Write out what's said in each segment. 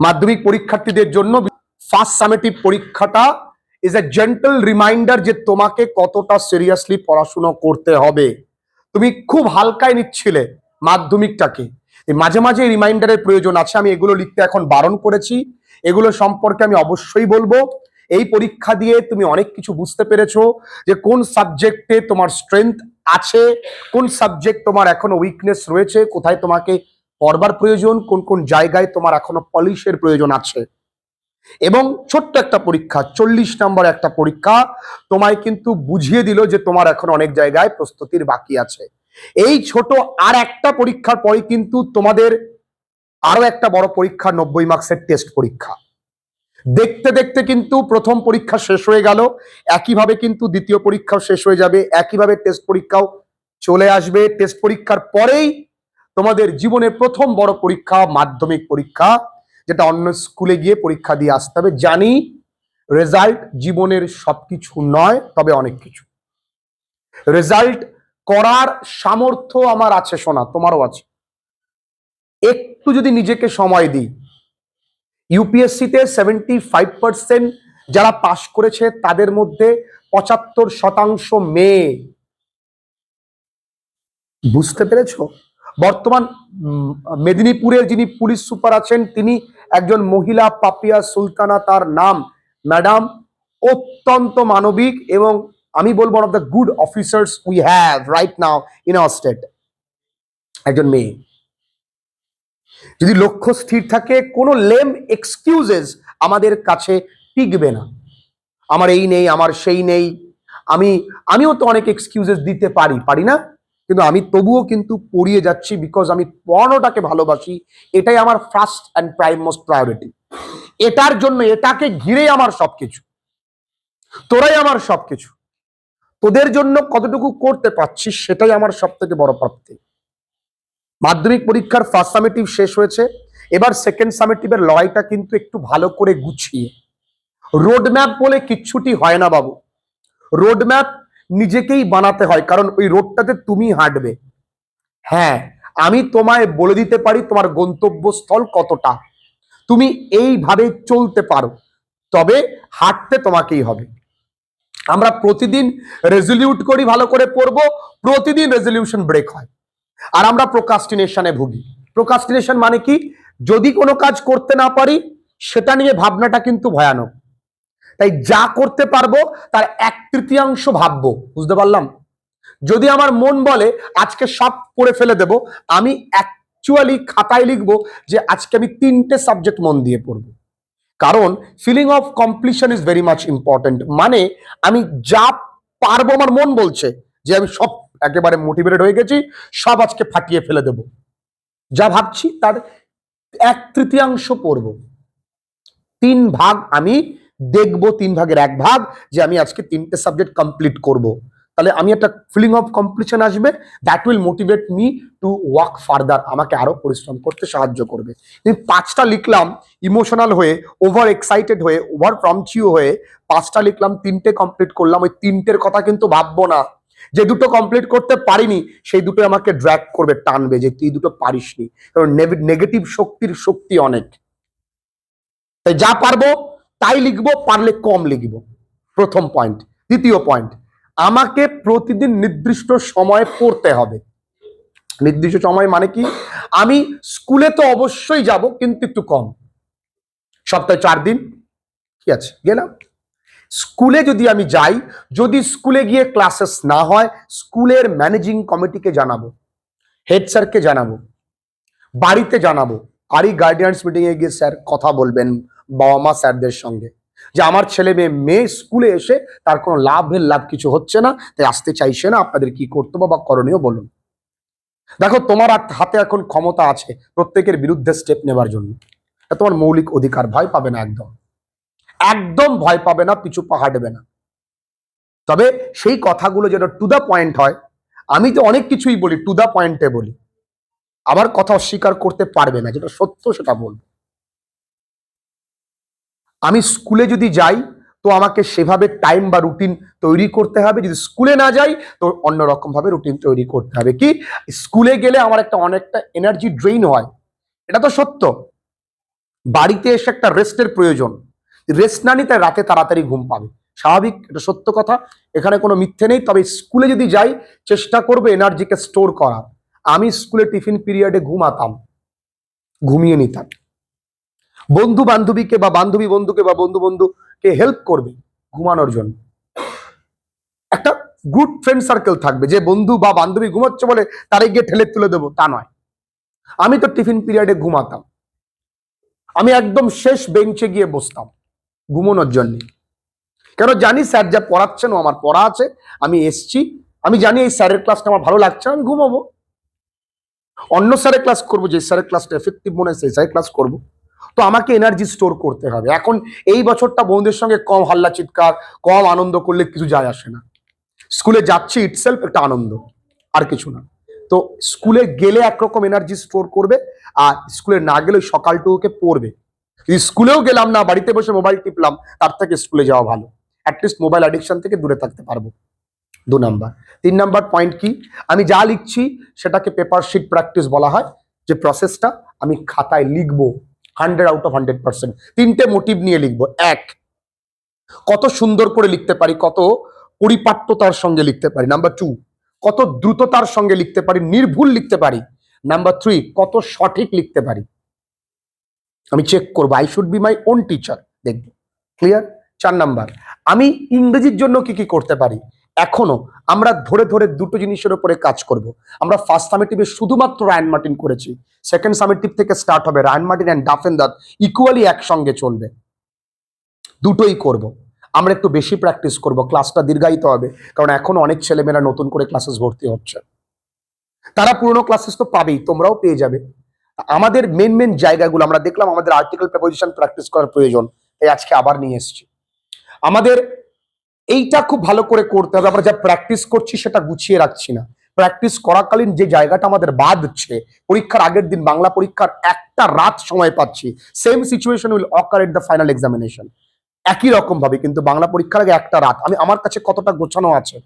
মাধ্যমিক পরীক্ষার্থীদের জন্য ফার্স্ট সামেটিভ পরীক্ষাটা ইজ এ জেন্টল রিমাইন্ডার যে তোমাকে কতটা সিরিয়াসলি পড়াশোনা করতে হবে। তুমি খুব হালকায় নিচ্ছিলে মাধ্যমিকটাকে, মাঝে মাঝে রিমাইন্ডারের প্রয়োজন আছে। আমি এগুলো লিখতে এখন বারণ করেছি, এগুলো সম্পর্কে আমি অবশ্যই বলবো। এই পরীক্ষা দিয়ে তুমি অনেক কিছু বুঝতে পেরেছো যে কোন সাবজেক্টে তোমার স্ট্রেংথ আছে, কোন সাবজেক্ট তোমার এখনো উইকনেস রয়েছে, কোথায় তোমাকে পড়বার প্রয়োজন, কোন কোন জায়গায় তোমার এখনো পলিশের প্রয়োজন আছে। এবং ছোট্ট একটা পরীক্ষা, 40 নম্বর একটা পরীক্ষা তোমায় কিন্তু বুঝিয়ে দিল যে তোমার এখন অনেক জায়গায় প্রস্তুতির বাকি আছে। এই ছোট আর একটা পরীক্ষার পরে কিন্তু তোমাদের আরো একটা বড় পরীক্ষা, 90 মার্কসের টেস্ট পরীক্ষা। দেখতে দেখতে কিন্তু প্রথম পরীক্ষা শেষ হয়ে গেল, একইভাবে কিন্তু দ্বিতীয় পরীক্ষাও শেষ হয়ে যাবে, একইভাবে টেস্ট পরীক্ষাও চলে আসবে। টেস্ট পরীক্ষার পরেই তোমাদের জীবনের প্রথম বড় পরীক্ষা, মাধ্যমিক পরীক্ষা, যেটা অন্য স্কুলে গিয়ে পরীক্ষা দিয়ে আসতে হবে। জানি রেজাল্ট জীবনের সবকিছু নয়, তবে অনেক কিছু। রেজাল্ট করার সামর্থ্য আমার আছে সোনা, তোমারও আছে। একটু যদি নিজেকে সময় দিই, ইউপিএসসিতে 75% যারা পাশ করেছে তাদের মধ্যে 75% মেয়ে। বুঝতে পেরেছ? বর্তমান মেদিনীপুরের যিনি পুলিশ সুপার আছেন তিনি একজন মহিলা, পাপিয়া সুলতানা তার নাম। ম্যাডাম অত্যন্ত মানবিক এবং আমি বলবো one of the good officers we have right now in our state. একজন মেয়ে। যদি লক্ষ্য স্থির থাকে, কোনো লেম এক্সকিউজেস আমাদের কাছে টিকবে না। আমার এই নেই, আমার সেই নেই। আমিও তো অনেক এক্সকিউজেস দিতে পারি না, কিন্তু আমি তবুও কিন্তু পড়িয়ে যাচ্ছি বিকজ আমি পড়ানোটাকে ভালোবাসি। এটাই আমার first and prime most priority. এটার জন্য, এটাকে ঘিরে আমার সবকিছু। তোরাই আমার সবকিছু। তোদের জন্য কতটুকু করতে পারছি সেটাই আমার সব থেকে বড় প্রাপ্তি। মাধ্যমিক পরীক্ষার ফার্স্ট সামেটিভ শেষ হয়েছে, এবার সেকেন্ড সামেটিভের লড়াইটা কিন্তু একটু ভালো করে গুছিয়ে। রোডম্যাপ বলে কিচ্ছুটি হয় না বাবু। রোডম্যাপ নিজেকেই বানাতে হয়, কারণ ওই রোডটাতে তুমি হাঁটবে। হ্যাঁ, আমি তোমায় বলে দিতে পারি তোমার গন্তব্যস্থল কতটা, তুমি এইভাবে চলতে পারো, তবে হাঁটতে তোমাকেই হবে। আমরা প্রতিদিন রেজলিউট করি ভালো করে পড়বো, প্রতিদিন রেজলিউশন ব্রেক হয়, আর আমরা প্রোক্রাস্টিনেশনে ভুগি। প্রোক্রাস্টিনেশন মানে কি? যদি কোনো কাজ করতে না পারি সেটা নিয়ে ভাবনাটা কিন্তু ভয়ানক। তাই যা করতে পারবো তার 1/3 ভাববো। বুঝতে পারলাম? যদি আমার মন বলে আজকে সব পড়ে ফেলে দেব, আমি অ্যাকচুয়ালি খাতায় লিখবো যে আজকে আমি 3টে সাবজেক্ট মন দিয়ে পড়বো। কারণ feeling of completion is very much important. মানে আমি যা পারবো, আমার মন বলছে যে আমি সব একেবারে মোটিভেটেড হয়ে গেছি, সব আজকে ফাটিয়ে ফেলে দেব। যা ভাবছি তার 1/3 পড়বো। 3 ভাগ আমি দেখবো, 3 ভাগের 1 ভাগ যে আমি আজকে 3টে সাবজেক্ট কমপ্লিট করব। তাহলে আমি একটা ফিলিং অফ কমপ্লিশন আসবে, that will motivate me to work further. আমাকে আরো পরিশ্রম করতে সাহায্য করবে। আমি 5টা লিখলাম ইমোশনাল হয়ে, ওভার এক্সাইটেড হয়ে, ওভার প্রমচিউ হয়ে 5টা লিখলাম, 3টে কমপ্লিট করলাম। ওই 3টের কথা কিন্তু ভাববো না। যে দুটো কমপ্লিট করতে পারিনি সেই দুটো আমাকে ড্র্যাগ করবে, টানবে যে তুই দুটো পারিসনি। কারণ নেগেটিভ শক্তির শক্তি অনেক। তাই যা পারবো তাই লিখবো, পারলে কম লিখবো। প্রথম পয়েন্ট। দ্বিতীয় পয়েন্ট, আমাকে প্রতিদিন নির্দিষ্ট সময়ে পড়তে হবে। নির্দিষ্ট সময় মানে কি? আমি স্কুলে তো অবশ্যই যাব, কিন্তু একটু কম। সপ্তাহে 4 দিন কি আছে, গেলাম। স্কুলে যদি আমি যাই, যদি স্কুলে গিয়ে ক্লাসেস না হয়, স্কুলের ম্যানেজিং কমিটিকে জানাবো, হেড স্যারকে জানাবো, বাড়িতে জানাবো। আর এই গার্ডিয়ান্স মিটিং এ গিয়ে স্যার কথা বলবেন বাবা মা স্যারদের সঙ্গে যে আমার ছেলে মেয়ে স্কুলে এসে তার কোনো লাভ কিছু হচ্ছে না, তাই আসতে চাইছে না, আপনাদের কি কর্তব্য বা করণীয় বলুন। দেখো, তোমার হাতে এখন ক্ষমতা আছে প্রত্যেকের বিরুদ্ধে স্টেপ নেবার জন্য। তোমার মৌলিক অধিকার, ভয় পাবে না, একদম একদম ভয় পাবে না, পিছু পা হাঁটবে না। তবে সেই কথাগুলো যেন টু দা পয়েন্ট হয়। আমি তো অনেক কিছুই বলি, টু দা পয়েন্টে বলি। আমার কথা অস্বীকার করতে পারবে না, যেটা সত্য সেটা বলবো। আমি স্কুলে যদি যাই তো আমাকে সেভাবে টাইম বা রুটিন তৈরি করতে হবে। যদি স্কুলে না যাই তো অন্যরকম ভাবে রুটিন তৈরি করতে হবে। কি, স্কুলে গেলে আমার অনেকটা এনার্জি ড্রেইন হয়, এটা তো সত্য। বাড়িতে এসে একটা রেস্টের প্রয়োজন, রেস্ট না নিতে রাতে তাড়াতাড়ি ঘুম পাবে, স্বাভাবিক, এটা সত্য কথা, এখানে কোনো মিথ্যে নেই। তবে স্কুলে যদি যাই চেষ্টা করবে এনার্জিকে স্টোর করার। আমি স্কুলে টিফিন পিরিয়ডে ঘুমাতাম, ঘুমিয়ে নিতাম। বন্ধু বান্ধবীকে বা বান্ধবী বন্ধুকে বা বন্ধু বন্ধুকে হেল্প করবে ঘুমানোর জন্য। একটা গুড ফ্রেন্ড সার্কেল থাকবে, যে বন্ধু বা বান্ধবী ঘুমাচ্ছে বলে তারে গিয়ে ঠেলে তুলে দেবো তা নয়। আমি তো টিফিন পিরিয়ডে ঘুমাতাম, আমি একদম শেষ বেঞ্চে গিয়ে বসতাম ঘুমানোর জন্য। কেন জানি স্যার যা পড়াচ্ছেন ও আমার পড়া আছে, আমি এসছি, আমি জানি এই স্যারের ক্লাসটা আমার ভালো লাগছে, আমি ঘুমাবো, অন্য স্যারের ক্লাস করবো, যে স্যারের ক্লাসটা এফেক্টিভ মনে হয় সেই স্যারের ক্লাস করবো। তো আমাকে এনার্জি স্টোর করতে হবে। এখন এই বছরটা বন্ধুদের সঙ্গে কম হাল্লা চিৎকার, কম আনন্দ করলে কিছু যায় আসে না। স্কুলে যাচ্ছি ইটসেলফ একটা আনন্দ, আর কিছু না। তো স্কুলে গেলে একরকম এনার্জি স্টোর করবে, আর স্কুলে না গেলে সকালটুকুকে পড়বে। স্কুলেও গেলাম না, বাড়িতে বসে মোবাইল টিপলাম, তার থেকে স্কুলে যাওয়া ভালো। অ্যাটলিস্ট মোবাইল অ্যাডিকশন থেকে দূরে থাকতে পারবো। 2 নাম্বার। 3 নাম্বার পয়েন্ট কি, আমি যা লিখছি সেটাকে পেপার শিট প্র্যাকটিস বলা হয়। যে প্রসেসটা আমি খাতায় লিখবো 100/100%। 3টে মোটিভ নিয়ে লিখবো। 1, কত সুন্দর করে লিখতে পারি, কত পরিপাট্যতার সঙ্গে লিখতে পারি। নাম্বার 2, কত দ্রুততার সঙ্গে লিখতে পারি, নির্ভুল লিখতে পারি। নাম্বার 3, কত সঠিক লিখতে পারি। আমি চেক করবো, I should be my own teacher, দেখবো। ক্লিয়ার? 4 নাম্বার, আমি ইংরেজির জন্য কি কি করতে পারি। এখনো আমরা ধরে ধরে দুটো জিনিসের উপরে কাজ করব। আমরা ফার্স্ট সামেটিভে শুধুমাত্র রায়ান মার্টিন করেছি, সেকেন্ড সামেটিভ থেকে স্টার্ট হবে রায়ান মার্টিন অ্যান্ড ডাফেন্দার, ইকুয়ালি একসঙ্গে চলবে, দুটোই করব। আমরা একটু বেশি প্র্যাকটিস করব, ক্লাসটা দীর্ঘায়িত হবে, কারণ এখন অনেক ছেলেমেয়েরা নতুন করে ক্লাসেস ভর্তি হচ্ছে, তারা পুরোনো ক্লাসেস তো পাবেই, তোমরাও পেয়ে যাবে। আমাদের মেন মেন জায়গাগুলো আমরা দেখলাম, আমাদের আর্টিকেল প্রেপোজিশন প্র্যাকটিস করার প্রয়োজন, তাই আজকে আবার নিয়ে এসেছি। আমাদের এইটা খুব ভালো করে করতে হবে। আমরা যা প্র্যাকটিস করছি সেটা গুছিয়ে রাখছি না, প্র্যাকটিস করাকালীন যে জায়গাটা আমাদের বাদছে, পরীক্ষার আগের দিন বাংলা পরীক্ষার একটা রাত সময় পাচ্ছি, same situation will ochre at the final examination, একই রকম ভাবে, কিন্তু বাংলা পরীক্ষার আগে একটা রাত আমি আমার কাছে কতটা গোছানো আছে,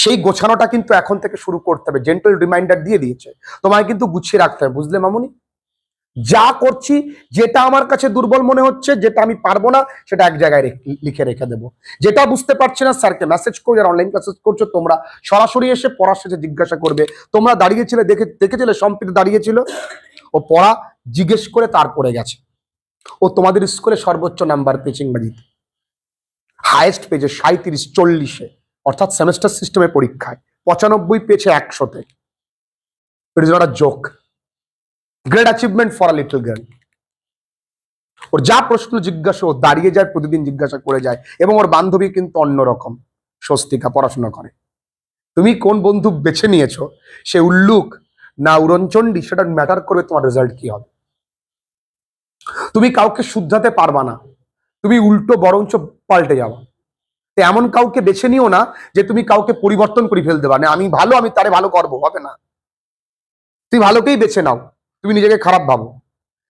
সেই গোছানোটা কিন্তু এখন থেকে শুরু করতে হবে। জেন্টল রিমাইন্ডার দিয়ে দিয়েছে, তোমায় কিন্তু গুছিয়ে রাখতে হবে, বুঝলে মামুনি? যা করছি, যেটা আমার কাছে দুর্বল মনে হচ্ছে, যেটা আমি পারবো না, সেটা এক জায়গায় লিখে রেখে দেবো। যেটা বুঝতে পারছি না স্যারকে মেসেজ করো, যারা অনলাইন ক্লাসেস করছো তোমরা সরাসরি এসে পড়ার শেষে জিজ্ঞাসা করবে। তোমরা দাঁড়িয়েছিলে, দেখেছিলে সম্প্রীতি দাঁড়িয়েছিল, ও পড়া জিজ্ঞেস করে তারপরে গেছে। ও তোমাদের স্কুলে সর্বোচ্চ নাম্বার পেয়েছে ইংরেজিতে, হাইয়েস্ট পেয়েছে 37-40-এ, অর্থাৎ সেমেস্টার সিস্টেমের পরীক্ষায় 95 পেয়েছে 100-তে। It is not a joke, great achievement for a little girl. ওর যা প্রশ্ন জিজ্ঞাসা ও দাঁড়িয়ে যায়, প্রতিদিন জিজ্ঞাসা করে যায়, এবং ওর বান্ধবী কিন্তু অন্যরকম, স্বস্তিকা, পড়াশোনা করে। তুমি কোন বন্ধু বেছে নিয়েছো, সে উল্লুক না উড়নচণ্ডী, সেটা ম্যাটার করবে তোমার রেজাল্ট কি হবে। তুমি কাউকে শুধরাতে পারবা না, তুমি উল্টো বরঞ্চ পাল্টে যাবা। তো এমন কাউকে বেছে নিও না যে তুমি কাউকে পরিবর্তন করে ফেলতে পারবে, আমি ভালো, আমি তারে ভালো করবো, হবে না। তুমি ভালোকেই বেছে নাও, তুমি নিজেকে খারাপ ভাবো।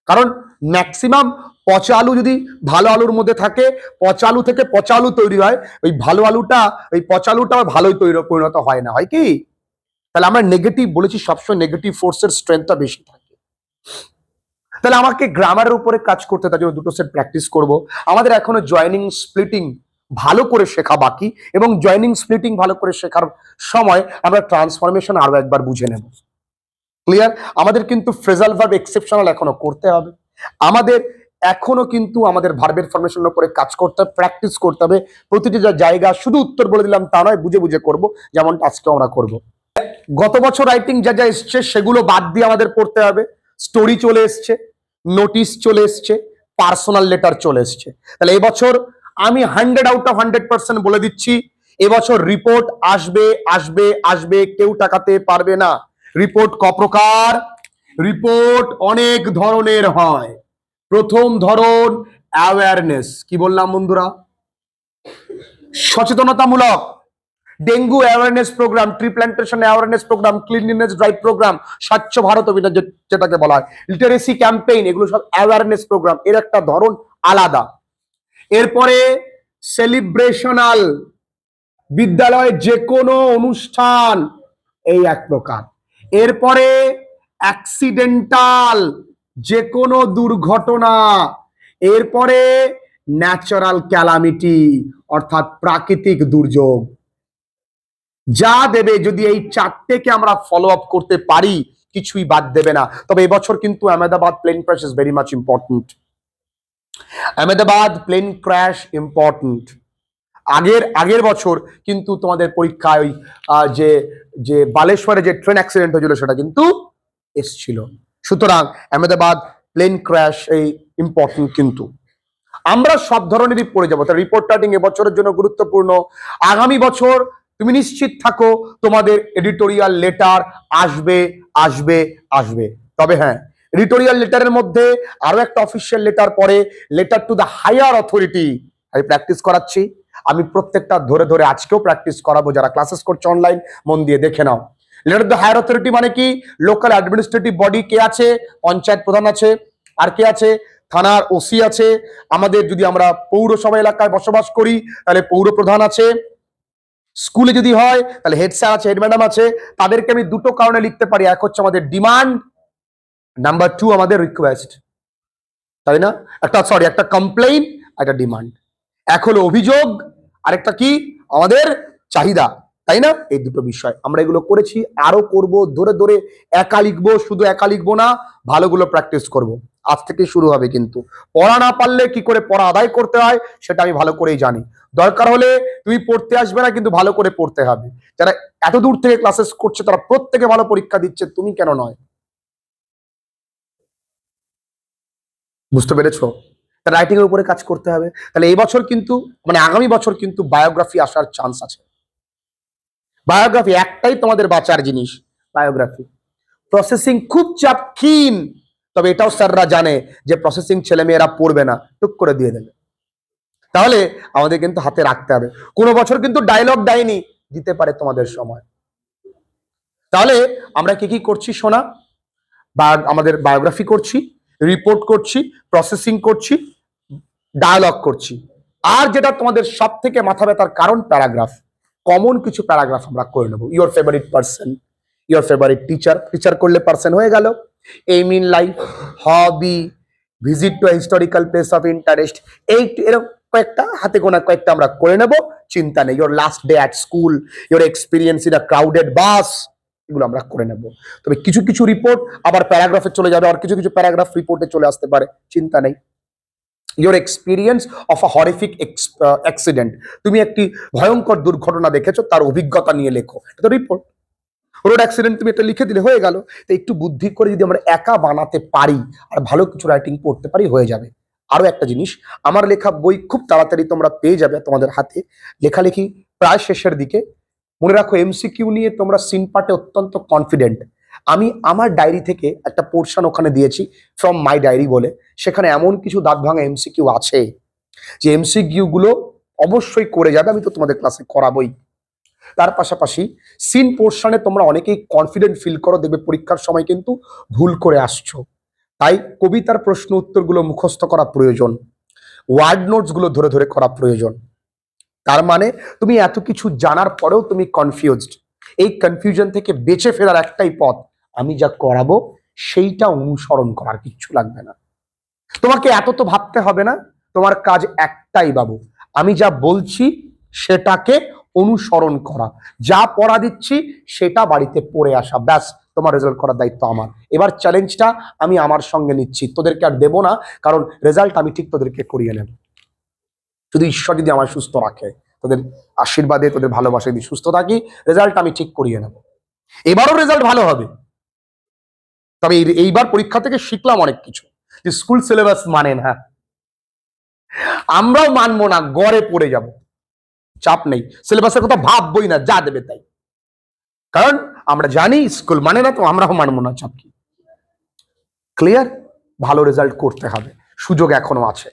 কারণ ম্যাক্সিমাম পচা আলু যদি ভালো আলুর মধ্যে থাকে, পচা আলু থেকে পচা আলু তৈরি হয়, ওই ভালো আলুটা, ওই পচা আলুটা ভালোই পরিণত হয় না, হয় কি? তাহলে আমরা নেগেটিভ বলেছি, সবসময় নেগেটিভ ফোর্সের স্ট্রেংথটা বেশি থাকে। তাহলে আমাকে গ্রামারের উপরে কাজ করতে, তার জন্য দুটো সেট প্র্যাকটিস করব। আমাদের এখনো জয়েনিং স্প্লিটিং ভালো করে শেখা বাকি, এবং জয়েনিং স্প্লিটিং ভালো করে শেখার সময় আমরা ট্রান্সফরমেশন আরো একবার বুঝে নেব। ক্লিয়ার? আমাদের কিন্তু ফ্রেজাল ভার্ব এক্সেপশনাল এখনো করতে হবে। আমাদের এখনো কিন্তু আমাদের ভার্বের ফরমেশনের উপরে কাজ করতে হবে, প্র্যাকটিস করতে হবে। প্রতিটি জায়গা শুধু উত্তর বলে দিলাম তা নয়, বুঝে বুঝে করব, যেমনটা আজকে আমরা করব। গত বছর রাইটিং যা যা এসছে সেগুলো বাদ দিয়ে আমাদের পড়তে হবে। স্টোরি চলে এসছে, নোটিশ চলে এসছে, পার্সোনাল লেটার চলে এসছে। তাহলে এবছর আমি 100/100% বলে দিচ্ছি, এবছর রিপোর্ট আসবে আসবে আসবে, কেউ টাকাতে পারবে না। রিপোর্ট ক প্রকার? রিপোর্ট অনেক ধরনের হয়। প্রথম ধরন অ্যাওয়ারনেস, কি বললাম বন্ধুরা? সচেতনতামূলক। Dengue awareness program, tree plantation awareness program, cleanliness drive program, স্বচ্ছ ভারত অভিযান যেটাকে বলা হয়, লিটারেসি ক্যাম্পেইন, এগুলো সব অ্যাওয়ারনেস প্রোগ্রাম, এর একটা ধরন আলাদা। এরপরে সেলিব্রেশনাল, বিদ্যালয়ে যে কোনো অনুষ্ঠান, এই এক প্রকার। এরপরে অ্যাক্সিডেন্টাল, যে কোনো দুর্ঘটনা, এরপরে ন্যাচারাল ক্যালামিটি অর্থাৎ প্রাকৃতিক দুর্যোগ, যা দেবে যদি এই চারটেকে আমরা ফলো আপ করতে পারি কিছুই বাদ দেবে না। তবে এবছর কিন্তু Ahmedabad plane crash is very much important. Ahmedabad plane crash important. আগের বছর কিন্তু তোমাদের পরীক্ষায় ওই যে যে বালেশ্বরে যে ট্রেন অ্যাক্সিডেন্ট হয়েছিল সেটা কিন্তু এসছিল। সুতরাং আহমেদাবাদ প্লেন ক্র্যাশ এই ইম্পর্টেন্ট। কিন্তু আমরা সব ধরনেরই পড়ে যাবো। তার রিপোর্ট রাইটিং এবছরের জন্য গুরুত্বপূর্ণ। আগামী বছর তুমি নিশ্চিত থাকো তোমাদের এডিটোরিয়াল লেটার আসবে আসবে আসবে। তবে হ্যাঁ, এডিটোরিয়াল লেটারের মধ্যে আরো একটা অফিসিয়াল লেটার পরে, letter to the higher authority. আমি প্র্যাকটিস করাচ্ছি, আমি প্রত্যেকটা ধরে ধরে আজকেও প্র্যাকটিস করাবো। যারা ক্লাসেস করছে অনলাইন, মন দিয়ে দেখে নাও। Letter to the higher authority মানে কি? লোকাল অ্যাডমিনিস্ট্রেটিভ বডি কে আছে? পঞ্চায়েত প্রধান আছে, আর কে আছে? থানার ওসি আছে। আমাদের যদি আমরা পৌরসভা এলাকায় বসবাস করি তাহলে পৌর প্রধান আছে। স্কুলে যদি হয় তাহলে হেড স্যার আছে, হেড ম্যাডাম আছে। তাদেরকে আমি দুটো কারণে লিখতে পারি, এক হচ্ছে আমাদের ডিমান্ড, নাম্বার 2 আমাদের রিকোয়েস্ট, তাই না? একটা কমপ্লেইন, একটা ডিমান্ড। এক হলো অভিযোগ, আরেকটা কি? আমাদের চাহিদা, তাই না? এই দুটো বিষয় আমরা এগুলো করেছি, আরো করব। ধরে ধরে একা লিখবো, শুধু একা লিখবো না, ভালোগুলো প্র্যাকটিস করব। আজ থেকে শুরু হবে। কিন্তু পড়া না পারলে কি করে পড়া আদায় করতে হয় সেটা আমি ভালো করেই জানি। দরকার হলে তুমি পড়তে আসবে না, কিন্তু ভালো করে পড়তে হবে। যারা এত দূর থেকে ক্লাসেস করছে তারা প্রত্যেকে ভালো পরীক্ষা দিচ্ছে, তুমি কেন নয়? বুঝতে পেরেছো? রাইটিং এর উপরে কাজ করতে হবে। তাহলে এই বছর কিন্তু মানে আগামী বছর কিন্তু বায়োগ্রাফি আসার চান্স আছে। বায়োগ্রাফি একটাই তোমাদের বাঁচার জিনিস, বায়োগ্রাফি। প্রসেসিং খুব চাপহীন, তবে এটাও স্যাররা জানে যে প্রসেসিং ছেলেমেয়েরা পড়বে না, টুক করে দিয়ে দেবে। তাহলে আমাদের কিন্তু হাতে রাখতে হবে। কোনো বছর কিন্তু ডায়লগ দেয়নি, দিতে পারে তোমাদের সময়। তাহলে আমরা কি কি করছি শোনা? আমাদের বায়োগ্রাফি করছি, রিপোর্ট করছি, প্রসেসিং করছি, ডায়ালগ করছি। আর যেটা তোমাদের সব থেকে মাথা ব্যথার কারণ, প্যারাগ্রাফ। কমন কিছু প্যারাগ্রাফ আমরা করে নেবো। Your favourite person, your favourite teacher, teacher করলে পার্সন হয়ে গেল। Aim in life, hobby, visit to historical place of interest, এরকম কয়েকটা হাতে গোনা কয়েকটা আমরা করে নেব, চিন্তা নেই। Your last day at school, your experience in a crowded bus, এগুলো আমরা করে নেব। তবে কিছু কিছু রিপোর্ট আবার প্যারাগ্রাফে চলে যাবে, আর কিছু কিছু প্যারাগ্রাফ রিপোর্টে চলে আসতে পারে, চিন্তা নেই। Your experience of a horrific accident, তুমি একটি ভয়ঙ্কর দুর্ঘটনা দেখেছো, তার অভিজ্ঞতা নিয়ে লেখো, এটা তো রিপোর্ট। রোড অ্যাক্সিডেন্ট তুমি এটা লিখে দিলে হয়ে গেল। তো একটু বুদ্ধি করে যদি আমরা একা বানাতে পারি আর ভালো কিছু রাইটিং পড়তে পারি, হয়ে যাবে। আরো একটা জিনিস, আমার লেখা বই খুব তাড়াতাড়ি তোমরা পেয়ে যাবে তোমাদের হাতে। লেখালেখি প্রায় শেষের দিকে। মনে রাখো, এমসিকিউ নিয়ে তোমরা সিন পার্টে অত্যন্ত কনফিডেন্ট। আমি আমার ডায়েরি থেকে একটা পোর্শন ওখানে দিয়েছি, ফ্রম মাই ডায়েরি বলে। সেখানে এমন কিছু দাঁত ভাঙা এমসিকিউ আছে যে এমসিকিউ গুলো অবশ্যই করে যাবে, আমি তো তোমাদের ক্লাসে করাবোই। তার পাশাপাশি সিন পোর্শনে তোমরা অনেকেই কনফিডেন্ট ফিল করো, দেখবে পরীক্ষার সময় কিন্তু ভুল করে আসছো। তাই কবিতার প্রশ্ন উত্তরগুলো মুখস্থ করা প্রয়োজন, ওয়ার্ড নোটস গুলো ধরে ধরে করা প্রয়োজন। তার মানে তুমি এত কিছু জানার পরেও তুমি কনফিউজড। এই কনফিউশন থেকে বেঁচে ফেরার একটাই পথ, আমি যা করাবো সেইটা অনুসরণ করার, কিচ্ছু লাগবে না। তোমাকে এত তো ভাবতে হবে না, তোমার কাজ একটাই বাবু, আমি যা বলছি সেটাকে অনুসরণ করা, যা পড়া দিচ্ছি সেটা বাড়িতে পড়ে আসা, ব্যাস তোমার রেজাল্ট করার দায়িত্ব আমার। এবার চ্যালেঞ্জটা আমি আমার সঙ্গে নিচ্ছি, তোদেরকে আর দেবো না, কারণ রেজাল্ট আমি ঠিক তোদেরকে করিয়ে নেব। যদি ঈশ্বর যদি আমার সুস্থ রাখে, তোদের আশীর্বাদে, তোদের ভালোবাসা যদি সুস্থ থাকি, রেজাল্ট আমি ঠিক করিয়ে নেব। এবারও রেজাল্ট ভালো হবে। তবে এইবার পরীক্ষা থেকে শিখলাম অনেক কিছু, যে স্কুল সিলেবাস মানে না, আমরাও মানবো না, গড়ে পড়ে যাব। চাপ নেই, সিলেবাসের কথা ভাববই না, যা দেবে তাই। কারণ আমরা জানি স্কুল মানে না, তো আমরাও মানবো না, চাপ কি। ক্লিয়ার? ভালো রেজাল্ট করতে হবে, সুযোগ এখনো আছে।